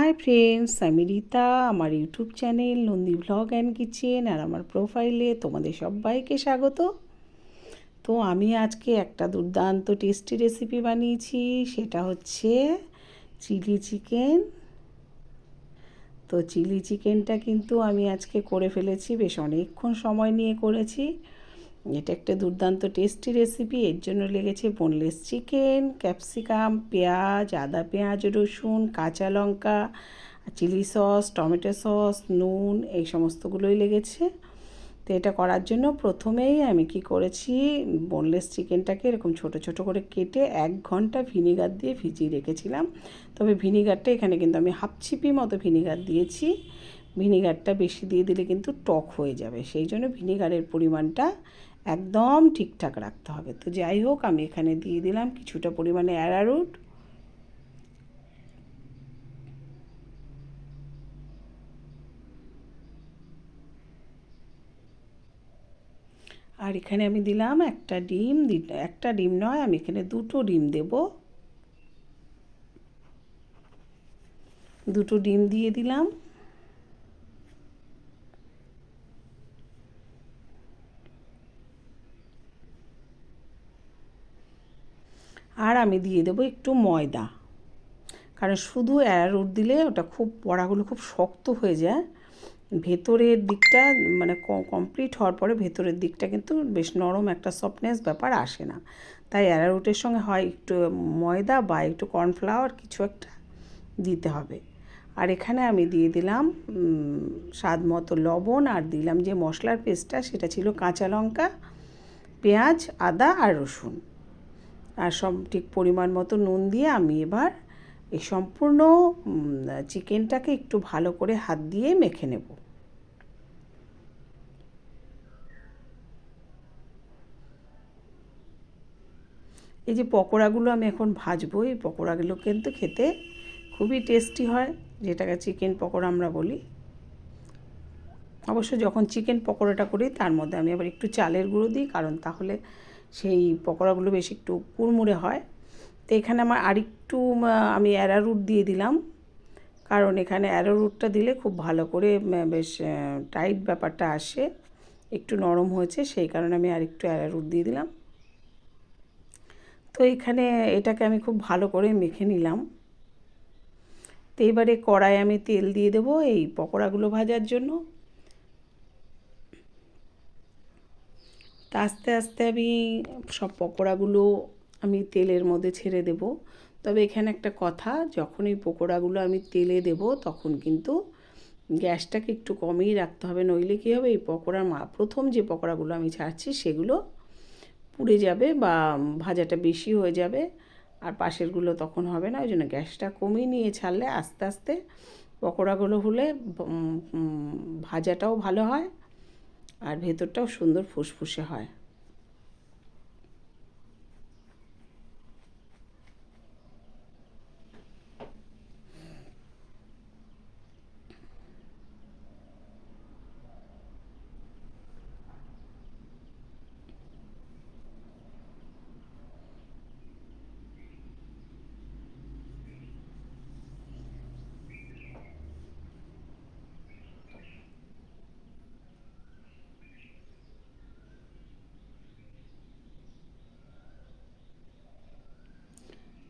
Hi friends, আমি রীতা। আমার YouTube channel Nandi blog and kitchen আর আমার প্রোফাইলে তোমাদের সবাইকে স্বাগত। তো আমি আজকে একটা দুর্দান্ত টেস্টি রেসিপি বানিয়েছি, সেটা হচ্ছে চিলি চিকেন। তো চিলি চিকেনটা কিন্তু আমি আজকে করে ফেলেছি, বেশ অনেকক্ষণ সময় নিয়ে করেছি। এটা একটা দুর্দান্ত টেস্টি রেসিপি। এর জন্য লেগেছে বোনলেস চিকেন, ক্যাপসিকাম, পেঁয়াজ, আদা পেঁয়াজ রসুন, কাঁচা লঙ্কা, চিলি সস, টমেটো সস, নুন, এই সমস্তগুলোই লেগেছে। তো এটা করার জন্য প্রথমেই আমি কি করেছি, বোনলেস চিকেনটাকে এরকম ছোট ছোট করে কেটে 1 ঘন্টা ভিনিগার দিয়ে ভিজিয়ে রেখেছিলাম। তবে ভিনিগারটা এখানে কিন্তু আমি হাফ ছিপি মতো ভিনিগার দিয়েছি। ভিনিগারটা বেশি দিয়ে দিলে কিন্তু টক হয়ে যাবে, সেই জন্য ভিনিগারের পরিমাণটা একদম ঠিকঠাক রাখতে হবে। তো যাই হোক, আমি এখানে দিয়ে দিলাম কিছুটা পরিমাণে অ্যারারুট, আর এখানে আমি দিলাম একটা ডিম। একটা ডিম নয়, আমি এখানে 2টো ডিম দেব। 2টো ডিম দিয়ে দিলাম। আর আমি দিয়ে দেবো একটু ময়দা, কারণ শুধু অ্যারারুট দিলে ওটা খুব বড়াগুলো খুব শক্ত হয়ে যায়। ভেতরের দিকটা মানে কমপ্লিট হওয়ার পরে ভেতরের দিকটা কিন্তু বেশ নরম একটা সফটনেস ব্যাপার আসে না। তাই অ্যারারুটের সঙ্গে হয় একটু ময়দা বা একটু কর্নফ্লাওয়ার কিছু একটা দিতে হবে। আর এখানে আমি দিয়ে দিলাম স্বাদ মতো লবণ, আর দিলাম যে মশলার পেস্টটা, সেটা ছিল কাঁচা লঙ্কা, পেঁয়াজ, আদা আর রসুন, আর সব ঠিক পরিমাণ মতো নুন দিয়ে আমি এবার এই সম্পূর্ণ চিকেনটাকে একটু ভালো করে হাত দিয়ে মেখে নেব। এই যে পকোড়াগুলো আমি এখন ভাজবো, এই পকোড়াগুলো কিন্তু খেতে খুবই টেস্টি হয়, যেটাকে চিকেন পকোড়া আমরা বলি। অবশ্য যখন চিকেন পকোড়াটা করি তার মধ্যে আমি আবার একটু চালের গুঁড়ো দিই, কারণ তাহলে সেই পকোড়াগুলো বেশ একটু কুড়মুড়ে হয়। তো এখানে আমার আরেকটু আমি অ্যারারুট দিয়ে দিলাম, কারণ এখানে অ্যারারুটটা দিলে খুব ভালো করে বেশ টাইট ব্যাপারটা আসে, একটু নরম হয়েছে, সেই কারণে আমি আরেকটু অ্যারারুট দিয়ে দিলাম। তো এখানে এটাকে আমি খুব ভালো করে মেখে নিলাম। তো এবারে কড়াই আমি তেল দিয়ে দেবো এই পকোড়াগুলো ভাজার জন্য। তা আস্তে আস্তে আমি সব পকোড়াগুলো আমি তেলের মধ্যে ছেড়ে দেব। তবে এখানে একটা কথা, যখন এই পকোড়াগুলো আমি তেলে দেব তখন কিন্তু গ্যাসটাকে একটু কমেই রাখতে হবে, নইলে কী হবে, এই পকোড়ার প্রথম যে পকোড়াগুলো আমি ছাড়ছি সেগুলো পুড়ে যাবে বা ভাজাটা বেশি হয়ে যাবে, আর পাশেরগুলো তখন হবে না। ওই জন্য গ্যাসটা কমিয়ে নিয়ে ছাড়লে আস্তে আস্তে পকোড়াগুলো হলে ভাজাটাও ভালো হয় আর ভেতরটাও সুন্দর ফুসফুসে হয়।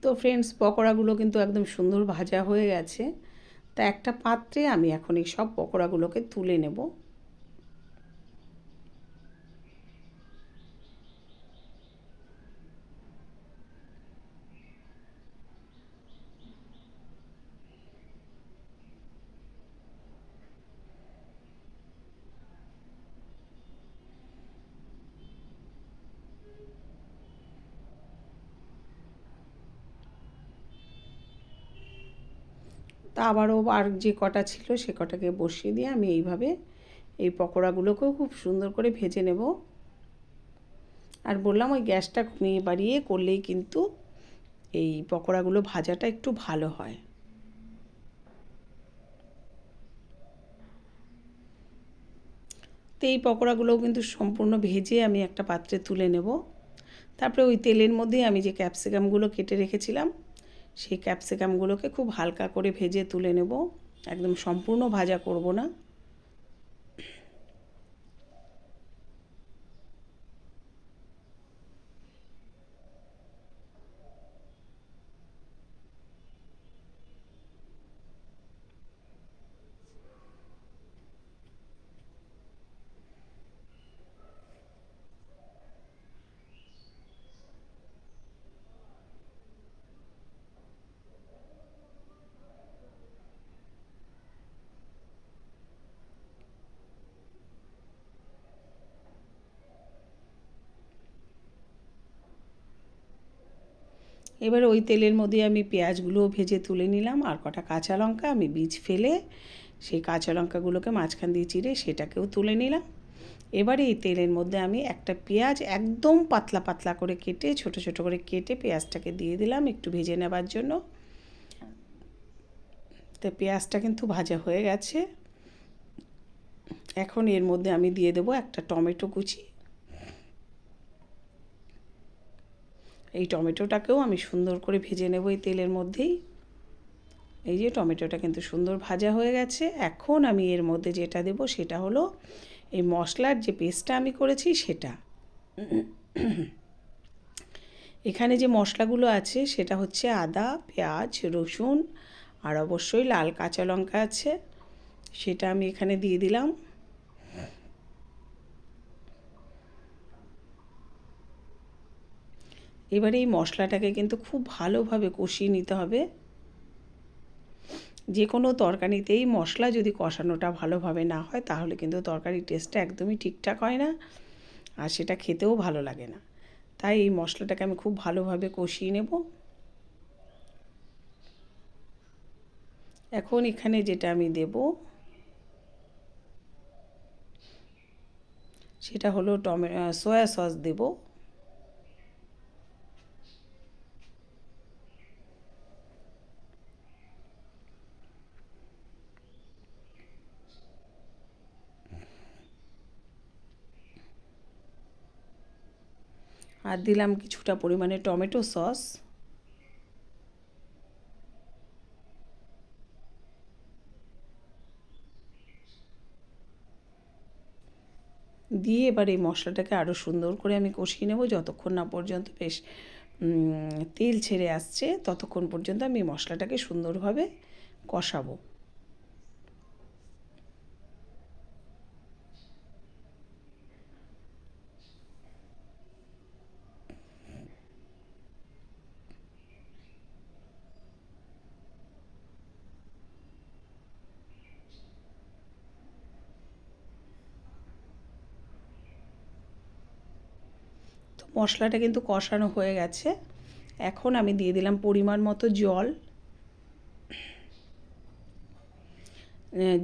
তো ফ্রেন্ডস, পকোড়াগুলো কিন্তু একদম সুন্দর ভাজা হয়ে গেছে। তা একটা পাত্রে আমি এখন এই সব পকোড়াগুলোকে তুলে নেব। তা আবারও আর যে কটা ছিল সে কটাকে বসিয়ে দিয়ে আমি এইভাবে এই পকোড়াগুলোকেও খুব সুন্দর করে ভেজে নেব। আর বললাম, ওই গ্যাসটা কমিয়ে বাড়িয়ে করলেই কিন্তু এই পকোড়াগুলো ভাজাটা একটু ভালো হয়। তো এই পকোড়াগুলোও কিন্তু সম্পূর্ণ ভেজে আমি একটা পাত্রে তুলে নেব। তারপরে ওই তেলের মধ্যেই আমি যে ক্যাপসিকামগুলো কেটে রেখেছিলাম সেই ক্যাপসিকামগুলোকে খুব হালকা করে ভেজে তুলে নেব, একদম সম্পূর্ণ ভাজা করব না। এবার ওই তেলের মধ্যে আমি পেঁয়াজগুলোও ভেজে তুলে নিলাম, আর কটা কাঁচা লঙ্কা আমি বীজ ফেলে সেই কাঁচা লঙ্কাগুলোকে মাঝখান দিয়ে চিড়ে সেটাকেও তুলে নিলাম। এবারে এই তেলের মধ্যে আমি একটা পেঁয়াজ একদম পাতলা পাতলা করে কেটে ছোট ছোট করে কেটে পেঁয়াজটাকে দিয়ে দিলাম একটু ভেজে নেবার জন্য। তো পেঁয়াজটা কিন্তু ভাজা হয়ে গেছে। এখন এর মধ্যে আমি দিয়ে দেবো একটা টমেটো কুচি। এই টমেটোটাকেও আমি সুন্দর করে ভেজে নেব এই তেলের মধ্যেই। এই যে টমেটোটা কিন্তু সুন্দর ভাজা হয়ে গেছে। এখন আমি এর মধ্যে যেটা দেব সেটা হলো এই মশলার যে পেস্টটা আমি করেছি সেটা। এখানে যে মশলাগুলো আছে সেটা হচ্ছে আদা, পেঁয়াজ, রসুন আর অবশ্যই লাল কাঁচা লঙ্কা আছে, সেটা আমি এখানে দিয়ে দিলাম। এবারে এই মশলাটাকে কিন্তু খুব ভালোভাবে কষিয়ে নিতে হবে। যে কোনো তরকারিতেই মশলা যদি কষানোটা ভালোভাবে না হয় তাহলে কিন্তু তরকারির টেস্টটা একদমই ঠিকঠাক হয় না, আর সেটা খেতেও ভালো লাগে না। তাই এই মশলাটাকে আমি খুব ভালোভাবে কষিয়ে নেব। এখন এখানে যেটা আমি দেব সেটা হলো সয়া সস দেব। আর দিলাম কিছুটা পরিমাণে টমেটো সস। দিয়ে এবার এই মশলাটাকে আরও সুন্দর করে আমি কষিয়ে নেব, যতক্ষণ না পর্যন্ত বেশ তেল ছেড়ে আসছে ততক্ষণ পর্যন্ত আমি মশলাটাকে সুন্দরভাবে কষাবো। তো মশলাটা কিন্তু কষানো হয়ে গেছে। এখন আমি দিয়ে দিলাম পরিমাণ মতো জল।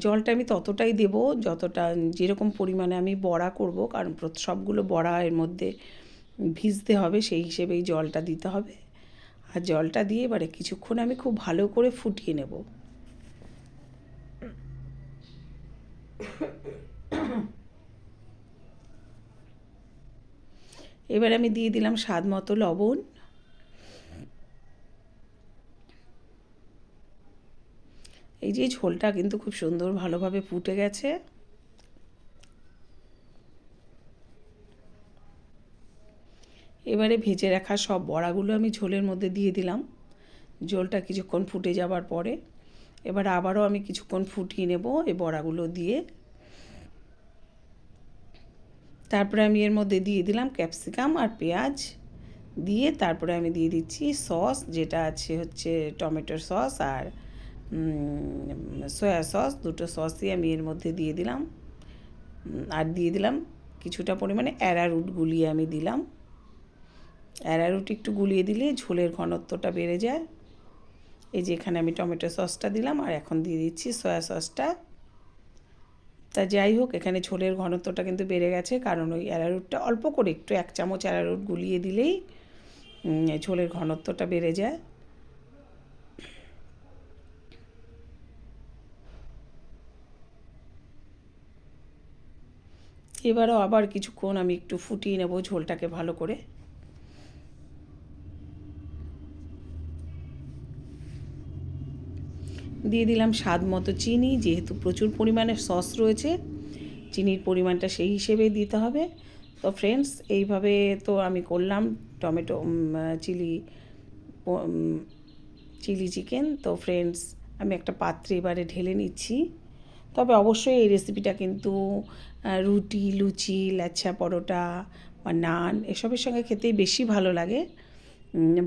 জলটা আমি ততটাই দেব যতটা যেরকম পরিমাণে আমি বড়া করব, কারণ সবগুলো বড়া এর মধ্যে ভিজতে হবে, সেই হিসেবেই জলটা দিতে হবে। আর জলটা দিয়ে এবারে কিছুক্ষণ আমি খুব ভালো করে ফুটিয়ে নেব। এবার আমি দিয়ে দিলাম স্বাদ মতো লবণ। এই যে ঝোলটা কিন্তু খুব সুন্দর ভালোভাবে ফুটে গেছে। এবারে ভেজে রাখা সব বড়াগুলো আমি ঝোলের মধ্যে দিয়ে দিলাম ঝোলটা কিছুক্ষণ ফুটে যাবার পরে। এবার আবারও আমি কিছুক্ষণ ফুটিয়ে নেব এই বড়াগুলো দিয়ে। তারপরে আমি এর মধ্যে দিয়ে দিলাম ক্যাপসিকাম আর পেঁয়াজ দিয়ে, তারপরে আমি দিয়ে দিচ্ছি সস, যেটা আছে হচ্ছে টমেটোর সস আর সয়া সস, দুটো সসই আমি এর মধ্যে দিয়ে দিলাম। আর দিয়ে দিলাম কিছুটা পরিমাণে অ্যারারুট গুলিয়ে আমি দিলাম। অ্যারারুট একটু গুলিয়ে দিলে ঝোলের ঘনত্বটা বেড়ে যায়। এই যে এখানে আমি টমেটো সসটা দিলাম আর এখন দিয়ে দিচ্ছি সয়া সসটা। তা যাই হোক, এখানে ঝোলের ঘনত্বটা কিন্তু বেড়ে গেছে, কারণ ওই অ্যারারুটটা অল্প করে একটু 1 চামচ অ্যারারুট গুলিয়ে দিলেই ঝোলের ঘনত্বটা বেড়ে যায়। এবারও আবার কিছুক্ষণ আমি একটু ফুটিয়ে নেব ঝোলটাকে ভালো করে। দিয়ে দিলাম স্বাদ মতো চিনি, যেহেতু প্রচুর পরিমাণে সস রয়েছে চিনির পরিমাণটা সেই হিসেবেই দিতে হবে। তো ফ্রেন্ডস, এইভাবে তো আমি করলাম টমেটো চিলি চিকেন। তো ফ্রেন্ডস, আমি একটা পাত্রে এবারে ঢেলে নিচ্ছি। তবে অবশ্যই এই রেসিপিটা কিন্তু রুটি, লুচি, লাচ্ছা পরোটা বা নান এসবের সঙ্গে খেতেই বেশি ভালো লাগে,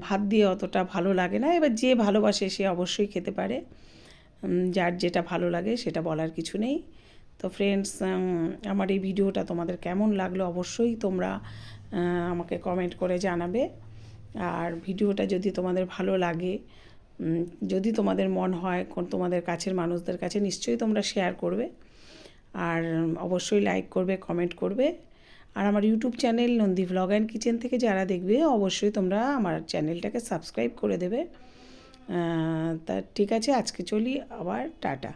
ভাত দিয়ে অতটা ভালো লাগে না। এবার যে ভালোবাসে সে অবশ্যই খেতে পারে, যার যেটা ভালো লাগে সেটা বলার কিছু নেই। তো ফ্রেন্ডস, আমার এই ভিডিওটা তোমাদের কেমন লাগলো অবশ্যই তোমরা আমাকে কমেন্ট করে জানাবে। আর ভিডিওটা যদি তোমাদের ভালো লাগে, যদি তোমাদের মন হয় তোমাদের কাছের মানুষদের কাছে, নিশ্চয়ই তোমরা শেয়ার করবে আর অবশ্যই লাইক করবে, কমেন্ট করবে। আর আমার YouTube channel Nandi vlog and kitchen থেকে যারা দেখবে অবশ্যই তোমরা আমার চ্যানেলটাকে সাবস্ক্রাইব করে দেবে। তা ঠিক আছে, আজকে চলি, আবার টাটা।